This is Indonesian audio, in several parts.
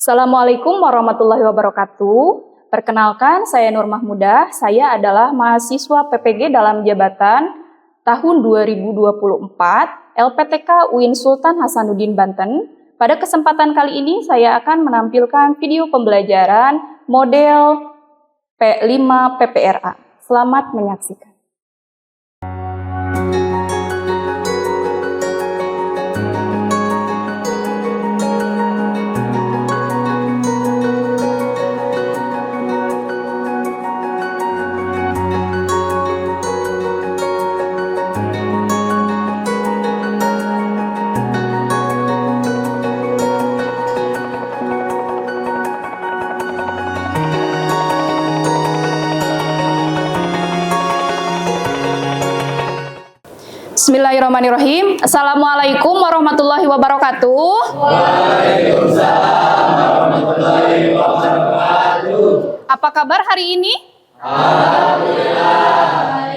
Assalamualaikum warahmatullahi wabarakatuh. Perkenalkan, saya Nur Mahmudah. Saya adalah mahasiswa PPG dalam jabatan tahun 2024 LPTK UIN Sultan Hasanuddin Banten. Pada kesempatan kali ini saya akan menampilkan video pembelajaran model P5 PPRA. Selamat menyaksikan. Bismillahirrahmanirrahim. Assalamualaikum warahmatullahi wabarakatuh. Waalaikumsalam warahmatullahi wabarakatuh. Apa kabar hari ini? Alhamdulillah.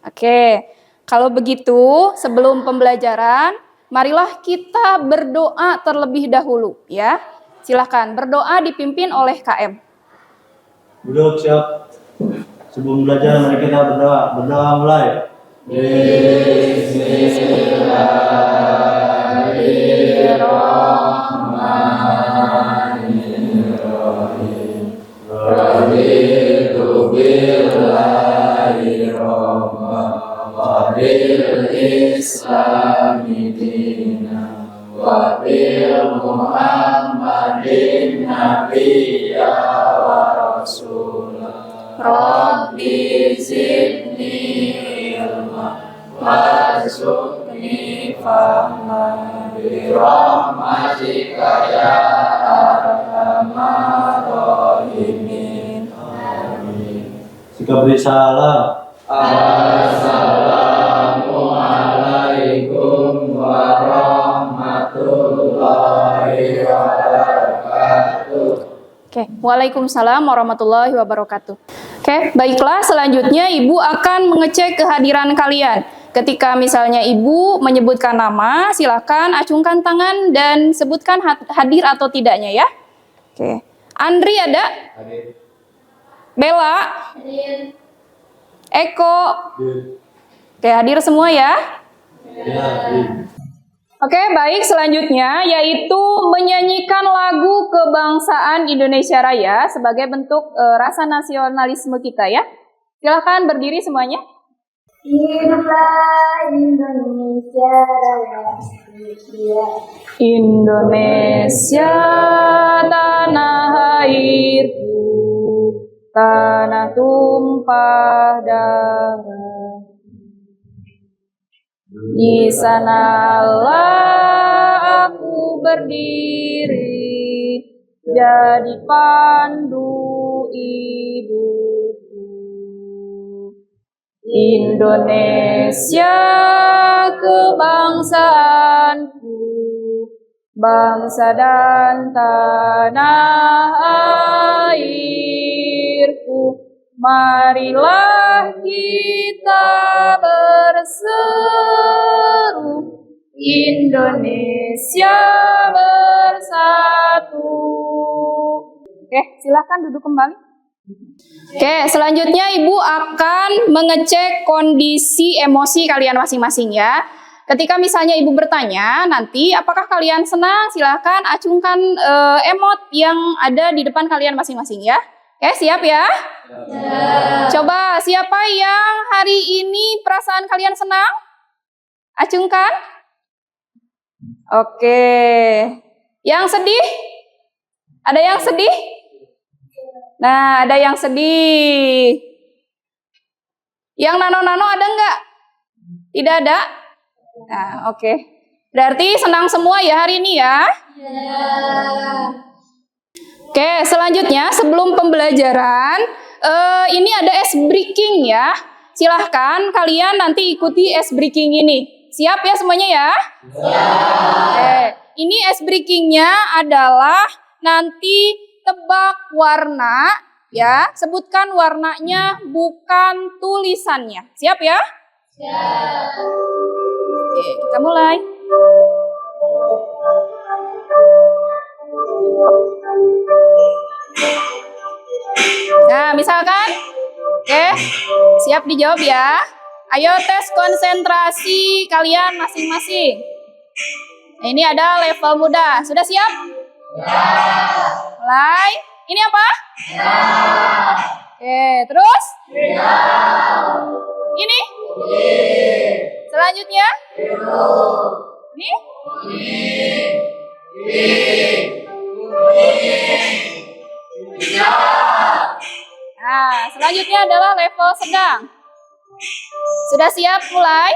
Oke, kalau begitu sebelum pembelajaran, marilah kita berdoa terlebih dahulu ya. Silahkan berdoa dipimpin oleh KM. Duduk siap. Sebelum belajar mari kita berdoa. Berdoa mulai. Bismillahirrahmanirrahim. Raditu billahi rabban wa bil islami dinan wa bil muhammadin nabiyya wa rasulah. Rabbi zidni warzuqni fahma birahmatika ya arhamar rahimin. Amin. Sikap beri salam. Assalamualaikum warahmatullahi wabarakatuh. Oke, Waalaikumsalam warahmatullahi wabarakatuh. Oke, baiklah, selanjutnya Ibu akan mengecek kehadiran kalian. Ketika misalnya Ibu menyebutkan nama, silakan acungkan tangan dan sebutkan hadir atau tidaknya ya. Oke, Andri ada? Hadir. Bella? Hadir. Eko? Oke, hadir semua ya. Oke, baik, selanjutnya yaitu menyanyikan lagu kebangsaan Indonesia Raya sebagai bentuk rasa nasionalisme kita ya. Silahkan berdiri semuanya. Hiduplah Indonesia Raya. Indonesia tanah airku, tanah tumpah darah. Di sanalah aku berdiri, jadi pandu hidupku. Indonesia kebangsaanku, bangsa dan tanah airku. Marilah kita berseru, Indonesia bersatu. Oke, silakan duduk kembali. Oke, selanjutnya Ibu akan mengecek kondisi emosi kalian masing-masing ya. Ketika misalnya Ibu bertanya, nanti apakah kalian senang, silakan acungkan emot yang ada di depan kalian masing-masing ya. Oke, siap ya? Ya. Coba, siapa yang hari ini perasaan kalian senang? Acungkan. Oke. Yang sedih? Ada yang sedih? Nah, ada yang sedih. Yang nano-nano ada enggak? Tidak ada? Nah, oke. Berarti senang semua ya hari ini ya? Ya. Oke, selanjutnya sebelum pembelajaran, ini ada ice breaking ya. Silahkan kalian nanti ikuti ice breaking ini. Siap ya semuanya ya? Siap. Oke, ini ice breakingnya adalah nanti tebak warna ya. Sebutkan warnanya bukan tulisannya. Siap ya? Siap. Oke, kita mulai. siap dijawab ya. Ayo tes konsentrasi kalian masing-masing. Nah, ini ada level muda. Sudah siap? Ya. Mulai. Ini apa? Ya. Oke, terus? Ya. Ini? Ya. Selanjutnya? Ya. Ini? Ya. Nah, selanjutnya adalah level sedang. Sudah siap mulai?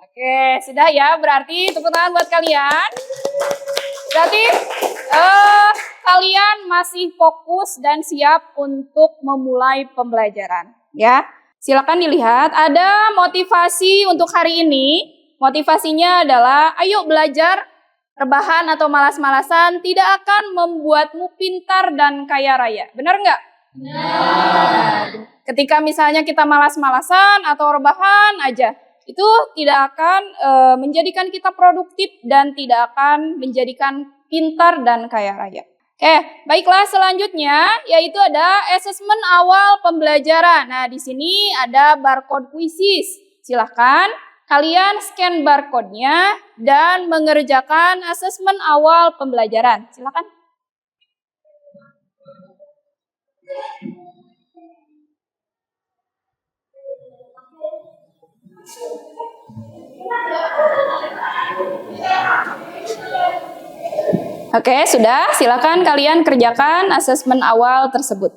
Oke, sudah ya. Berarti tepuk tangan buat kalian. Berarti kalian masih fokus dan siap untuk memulai pembelajaran, ya. Silakan dilihat, ada motivasi untuk hari ini. Motivasinya adalah, ayo belajar, rebahan atau malas-malasan tidak akan membuatmu pintar dan kaya raya. Benar nggak? Benar. Ketika misalnya kita malas-malasan atau rebahan aja, itu tidak akan menjadikan kita produktif dan tidak akan menjadikan pintar dan kaya raya. Oke, baiklah selanjutnya yaitu ada asesmen awal pembelajaran. Nah, di sini ada barcode quizzes. Silahkan kalian scan barcode-nya dan mengerjakan asesmen awal pembelajaran. Silahkan. Oke, sudah. Silakan kalian kerjakan asesmen awal tersebut.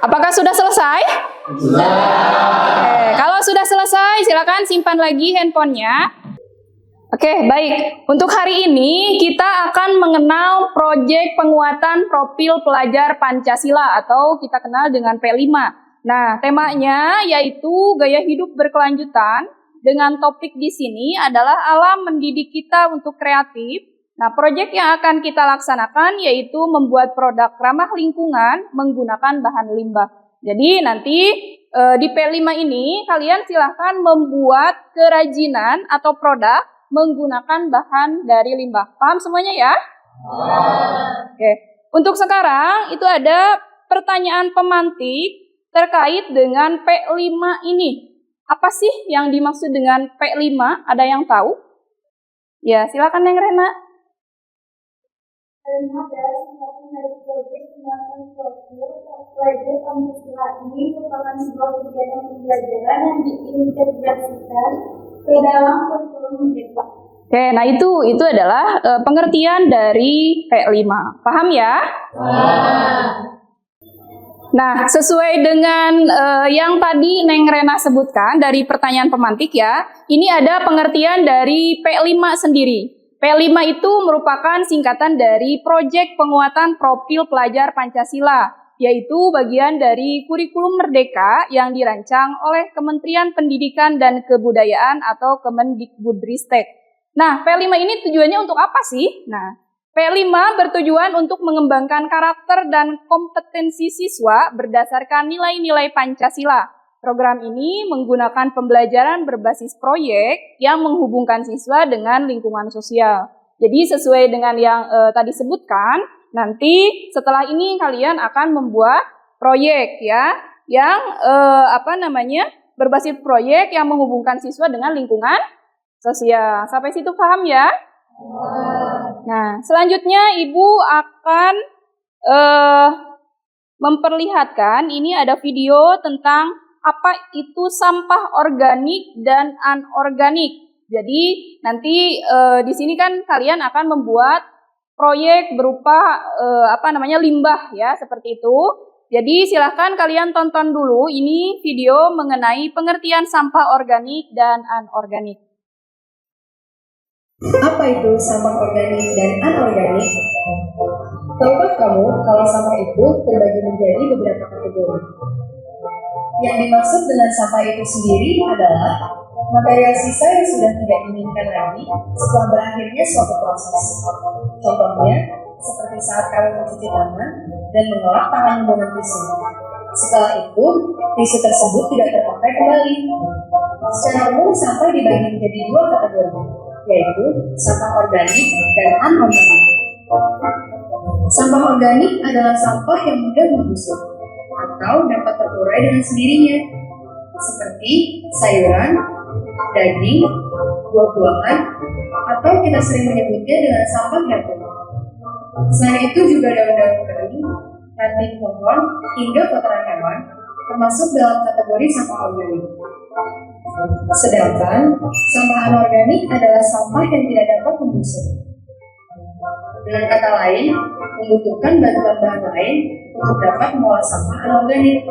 Apakah sudah selesai? Oke, kalau sudah selesai, silakan simpan lagi handphonenya. Oke, baik. Untuk hari ini, kita akan mengenal proyek penguatan profil pelajar Pancasila atau kita kenal dengan P5. Nah, temanya yaitu gaya hidup berkelanjutan dengan topik di sini adalah alam mendidik kita untuk kreatif. Nah, proyek yang akan kita laksanakan yaitu membuat produk ramah lingkungan menggunakan bahan limbah. Jadi nanti di P5 ini kalian silahkan membuat kerajinan atau produk menggunakan bahan dari limbah. Paham semuanya ya? Oke. Untuk sekarang itu ada pertanyaan pemantik terkait dengan P5 ini. Apa sih yang dimaksud dengan P5? Ada yang tahu? Ya, silakan Neng Rena. Adalah singkatan dari proyek penguatan profil pelajar Pancasila ini merupakan sebuah kegiatan pembelajaran yang diintegrasikan ke dalam kurikulum merdeka. Oke, nah itu adalah pengertian dari P5. Paham ya? Nah, sesuai dengan yang tadi Neng Rena sebutkan dari pertanyaan pemantik ya, ini ada pengertian dari P5 sendiri. P5 itu merupakan singkatan dari Proyek Penguatan Profil Pelajar Pancasila, yaitu bagian dari kurikulum merdeka yang dirancang oleh Kementerian Pendidikan dan Kebudayaan atau Kemendikbudristek. Nah, P5 ini tujuannya untuk apa sih? Nah, P5 bertujuan untuk mengembangkan karakter dan kompetensi siswa berdasarkan nilai-nilai Pancasila. Program ini menggunakan pembelajaran berbasis proyek yang menghubungkan siswa dengan lingkungan sosial. Jadi sesuai dengan yang tadi sebutkan, nanti setelah ini kalian akan membuat proyek ya, yang berbasis proyek yang menghubungkan siswa dengan lingkungan sosial. Sampai situ paham ya? Nah, selanjutnya Ibu akan memperlihatkan ini ada video tentang apa itu sampah organik dan anorganik. Jadi nanti di sini kan kalian akan membuat proyek berupa limbah ya, seperti itu. Jadi silahkan kalian tonton dulu ini video mengenai pengertian sampah organik dan anorganik. Apa itu sampah organik dan anorganik? Tahukah kamu kalau sampah itu terbagi menjadi beberapa kategori? Yang dimaksud dengan sampah itu sendiri adalah material sisa yang sudah tidak diinginkan lagi setelah berakhirnya suatu proses. Contohnya, seperti saat kamu mencuci tangan dan mengolah tangan dengan tisu. Setelah itu, tisu tersebut tidak terpakai kembali. Secara umum, sampah dibagi menjadi dua kategori, yaitu sampah organik dan anorganik. Sampah organik adalah sampah yang mudah membusuk atau dapat terurai dengan sendirinya, seperti sayuran, daging, buah-buahan, atau kita sering menyebutnya dengan sampah dapur. Selain itu juga daun-daun kering, ranting pohon, hingga kotoran hewan termasuk dalam kategori sampah organik. Sedangkan sampah anorganik adalah sampah yang tidak dapat membusuk. Dengan kata lain, membutuhkan bantuan bahan lain untuk dapat mengolah sampah anorganik.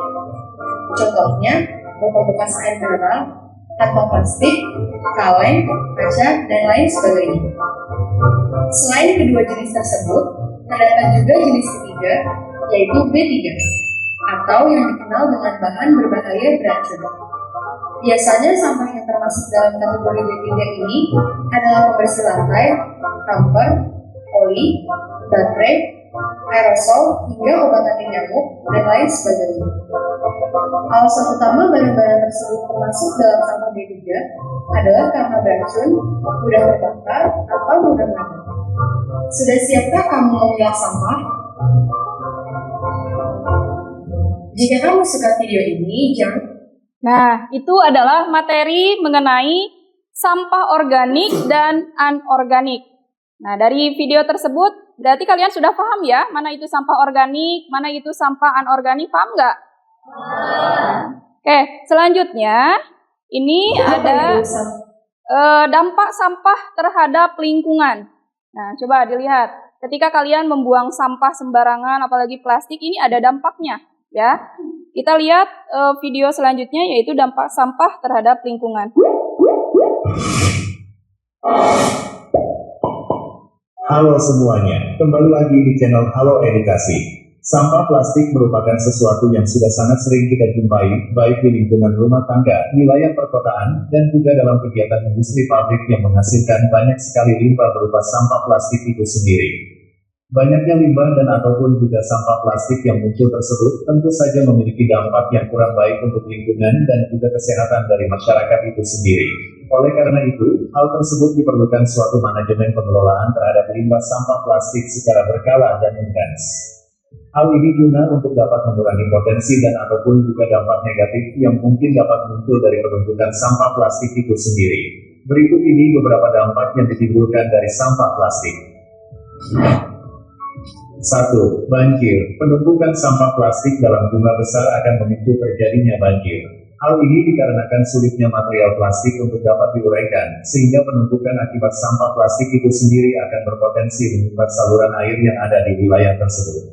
Contohnya, botol bekas air mineral, kantong plastik, kaleng, kaca, dan lain sebagainya. Selain kedua jenis tersebut, terdapat juga jenis ketiga, yaitu B3, atau yang dikenal dengan bahan berbahaya beracun. Biasanya sampah yang termasuk dalam kategori B3 ini adalah pembersih lantai, kamper, oli, baterai, aerosol, hingga obat anti nyamuk, dan lain sebagainya. Alasan utama barang-barang tersebut termasuk dalam sampah B3 adalah karena beracun, mudah terbakar, atau mudah meledak. Sudah siapkah kamu memilah sampah? Jika kamu suka video ini, jangan... Nah, itu adalah materi mengenai sampah organik dan anorganik. Nah, dari video tersebut, berarti kalian sudah paham ya, mana itu sampah organik, mana itu sampah anorganik, paham nggak? Oke, selanjutnya, ini ada dampak sampah terhadap lingkungan. Nah, coba dilihat, ketika kalian membuang sampah sembarangan, apalagi plastik, ini ada dampaknya, ya. Kita lihat video selanjutnya, yaitu dampak sampah terhadap lingkungan. Halo semuanya, kembali lagi di channel Halo Edukasi. Sampah plastik merupakan sesuatu yang sudah sangat sering kita jumpai, baik di lingkungan rumah tangga, wilayah perkotaan, dan juga dalam kegiatan industri pabrik yang menghasilkan banyak sekali limbah berupa sampah plastik itu sendiri. Banyaknya limbah dan ataupun juga sampah plastik yang muncul tersebut tentu saja memiliki dampak yang kurang baik untuk lingkungan dan juga kesehatan dari masyarakat itu sendiri. Oleh karena itu, hal tersebut diperlukan suatu manajemen pengelolaan terhadap limbah sampah plastik secara berkala dan intens. Hal ini guna untuk dapat mengurangi potensi dan ataupun juga dampak negatif yang mungkin dapat muncul dari penumpukan sampah plastik itu sendiri. Berikut ini beberapa dampak yang ditimbulkan dari sampah plastik. 1. Banjir. Penumpukan sampah plastik dalam jumlah besar akan memicu terjadinya banjir. Hal ini dikarenakan sulitnya material plastik untuk dapat diuraikan, sehingga penumpukan akibat sampah plastik itu sendiri akan berpotensi menyumbat saluran air yang ada di wilayah tersebut.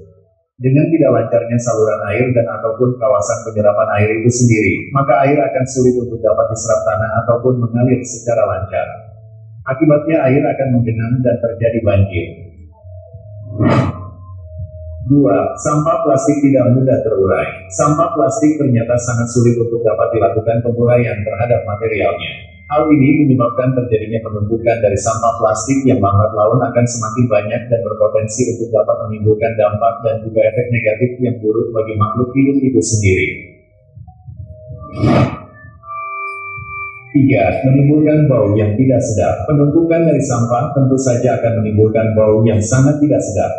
Dengan tidak lancarnya saluran air dan ataupun kawasan penyerapan air itu sendiri, maka air akan sulit untuk dapat diserap tanah ataupun mengalir secara lancar. Akibatnya air akan menggenang dan terjadi banjir. 2. Sampah plastik tidak mudah terurai. Sampah plastik ternyata sangat sulit untuk dapat dilakukan penguraian terhadap materialnya. Hal ini menyebabkan terjadinya penumpukan dari sampah plastik yang lambat laun akan semakin banyak dan berpotensi untuk dapat menimbulkan dampak dan juga efek negatif yang buruk bagi makhluk hidup itu sendiri. 3. Menimbulkan bau yang tidak sedap. Penumpukan dari sampah tentu saja akan menimbulkan bau yang sangat tidak sedap.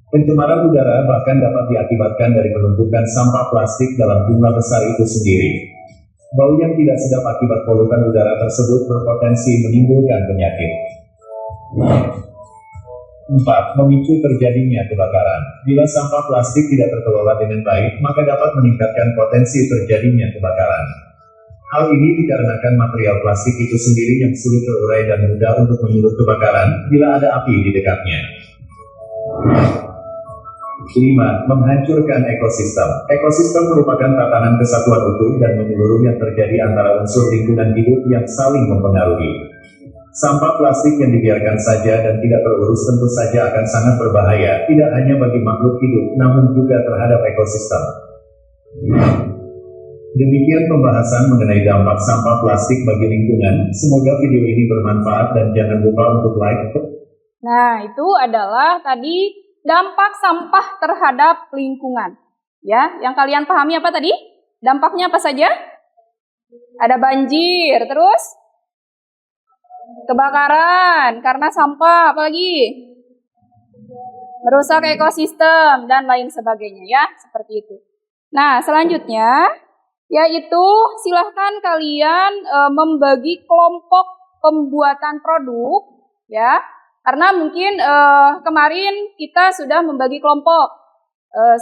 Pencemaran udara bahkan dapat diakibatkan dari penumpukan sampah plastik dalam jumlah besar itu sendiri. Bau yang tidak sedap akibat polutan udara tersebut berpotensi menimbulkan penyakit. 4. Memicu terjadinya kebakaran. Bila sampah plastik tidak terkelola dengan baik, maka dapat meningkatkan potensi terjadinya kebakaran. Hal ini dikarenakan material plastik itu sendiri yang sulit terurai dan mudah untuk menyulut kebakaran bila ada api di dekatnya. 5. Menghancurkan ekosistem. Ekosistem merupakan tatanan kesatuan utuh dan menyeluruh yang terjadi antara unsur lingkungan hidup yang saling mempengaruhi. Sampah plastik yang dibiarkan saja dan tidak terurus tentu saja akan sangat berbahaya, tidak hanya bagi makhluk hidup, namun juga terhadap ekosistem. Demikian pembahasan mengenai dampak sampah plastik bagi lingkungan. Semoga video ini bermanfaat dan jangan lupa untuk like. Nah, itu adalah tadi dampak sampah terhadap lingkungan. Ya, yang kalian pahami apa tadi? Dampaknya apa saja? Ada banjir, terus kebakaran karena sampah, apalagi merusak ekosistem dan lain sebagainya ya, seperti itu. Nah, selanjutnya yaitu silahkan kalian membagi kelompok pembuatan produk ya, karena mungkin kemarin kita sudah membagi kelompok.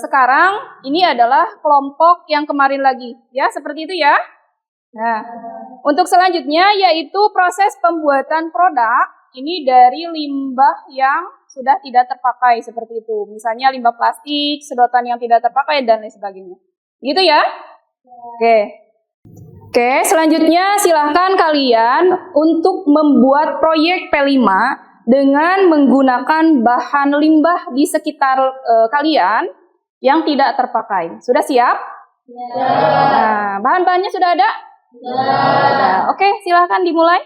Sekarang ini adalah kelompok yang kemarin lagi ya, seperti itu ya. Nah, untuk selanjutnya yaitu proses pembuatan produk ini dari limbah yang sudah tidak terpakai seperti itu. Misalnya limbah plastik, sedotan yang tidak terpakai dan lain sebagainya. Gitu ya? Oke, selanjutnya silahkan kalian untuk membuat proyek P5 dengan menggunakan bahan limbah di sekitar kalian yang tidak terpakai. Sudah siap? Ya. Nah, bahan-bahannya sudah ada? Ya. Oke, silakan dimulai.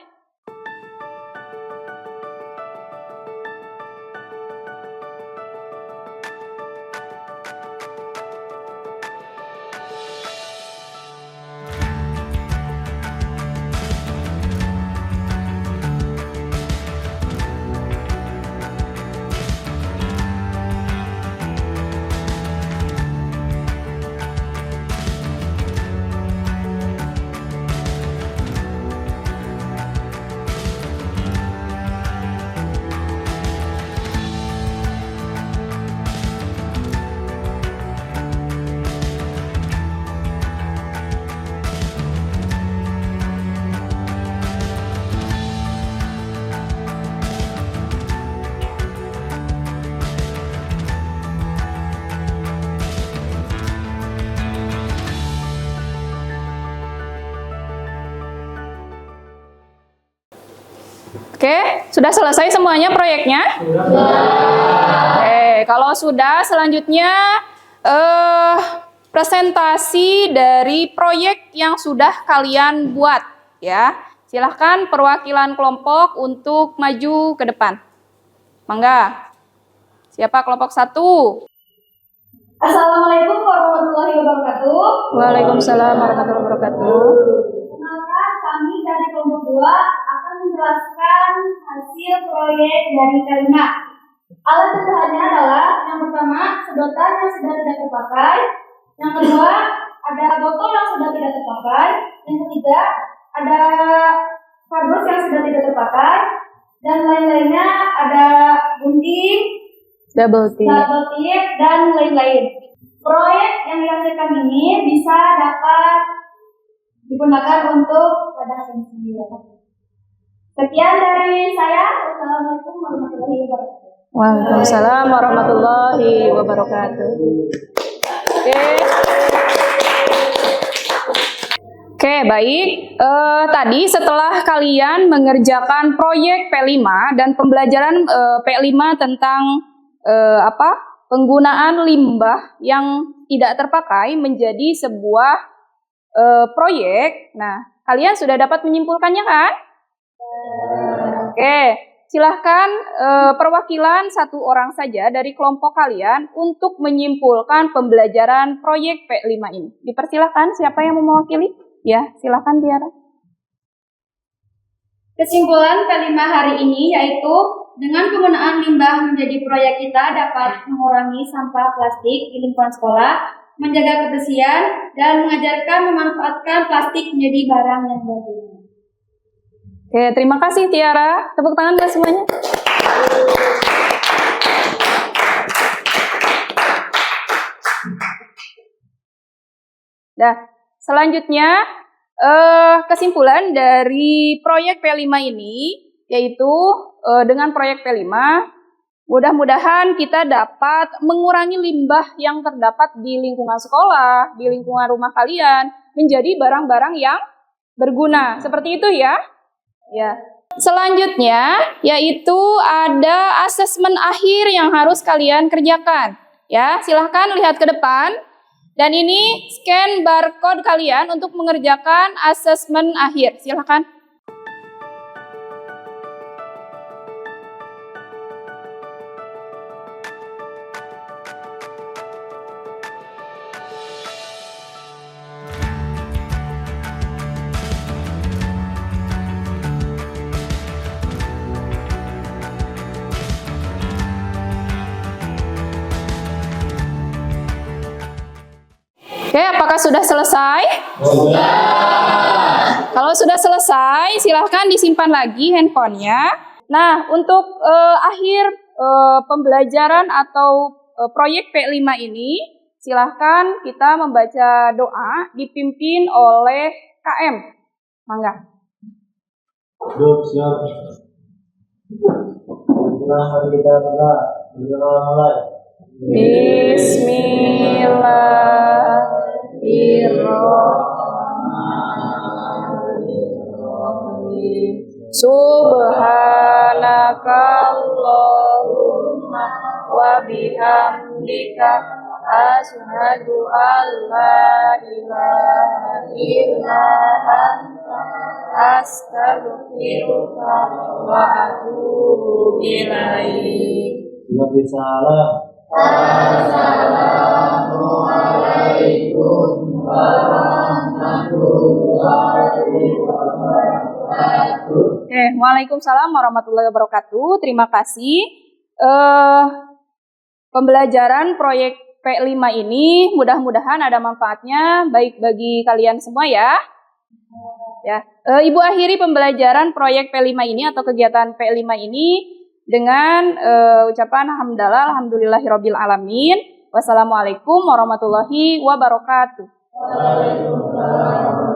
Oke, sudah selesai semuanya proyeknya? Oke, kalau sudah selanjutnya presentasi dari proyek yang sudah kalian buat ya. Silahkan perwakilan kelompok untuk maju ke depan. Mangga. Siapa kelompok 1? Assalamualaikum warahmatullahi wabarakatuh. Waalaikumsalam warahmatullahi wabarakatuh. Maka kami dari kelompok 2 akan menjelaskan hasil proyek dari P5. Alat bahannya adalah yang pertama sedotan yang sudah tidak terpakai, yang kedua ada botol yang sudah tidak terpakai, yang ketiga ada kardus yang sudah tidak terpakai, dan lain-lainnya ada gunting, double tip, dan lain-lain. Proyek yang dihasilkan ini bisa dapat digunakan untuk wadah sendiri. Sekian dari saya. Wassalamualaikum warahmatullahi wabarakatuh. Waalaikumsalam warahmatullahi wabarakatuh. Oke, baik. Tadi setelah kalian mengerjakan proyek P5 dan pembelajaran P5 tentang penggunaan limbah yang tidak terpakai menjadi sebuah proyek. Nah, kalian sudah dapat menyimpulkannya kan? Oke, silahkan perwakilan 1 orang saja dari kelompok kalian untuk menyimpulkan pembelajaran proyek P5 ini. Dipersilahkan, siapa yang mau mewakili? Ya, silahkan Tiara. Kesimpulan P5 hari ini yaitu dengan penggunaan limbah menjadi proyek kita dapat mengurangi sampah plastik di lingkungan sekolah, menjaga kebersihan, dan mengajarkan memanfaatkan plastik menjadi barang yang berguna. Oke, terima kasih Tiara. Tepuk tangan buat semuanya. Nah, selanjutnya kesimpulan dari proyek P5 ini yaitu dengan proyek P5 mudah-mudahan kita dapat mengurangi limbah yang terdapat di lingkungan sekolah, di lingkungan rumah kalian menjadi barang-barang yang berguna. Seperti itu ya. Ya. Selanjutnya yaitu ada asesmen akhir yang harus kalian kerjakan. Ya, silahkan lihat ke depan. Dan ini scan barcode kalian untuk mengerjakan asesmen akhir. Silahkan. Oke, apakah sudah selesai? Sudah. Kalau sudah selesai, silahkan disimpan lagi handphonenya. Nah, untuk akhir pembelajaran atau proyek P5 ini, silahkan kita membaca doa dipimpin oleh KM. Mangga. Duduk, siap. Mari kita berdoa. Mulai. Bismillahirrahmanirrahim. Subhanakallahumma wa bihamdika asyhadu an la ilaha illa anta astaghfiruka wa atubu ilaik. Salam. Assalamualaikum warahmatullahi wabarakatuh. Oke, waalaikumsalam warahmatullahi wabarakatuh. Terima kasih. Pembelajaran proyek P5 ini mudah-mudahan ada manfaatnya baik bagi kalian semua ya. Ya, Ibu akhiri pembelajaran proyek P5 ini atau kegiatan P5 ini dengan ucapan hamdalah alhamdulillahirabbil alamin. Wassalamualaikum warahmatullahi wabarakatuh. Waalaikumsalam.